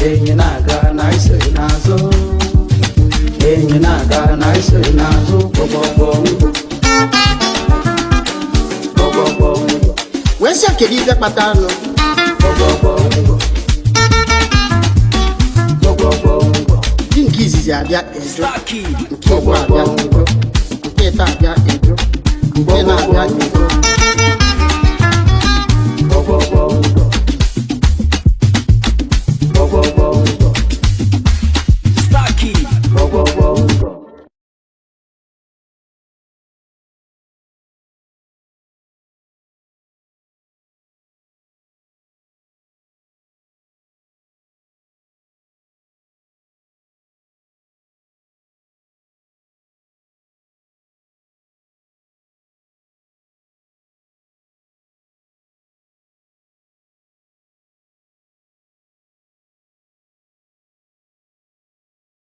enyi na-aga na ise n'azụ, enyi na-aga na ise n'azụ, gbọgbọgbọ wee sị kedu ife kpata anụ dị nke izizi abịa edo, nke igbo abịa edo, nke ịta abịa edo, nke na-abịa edo.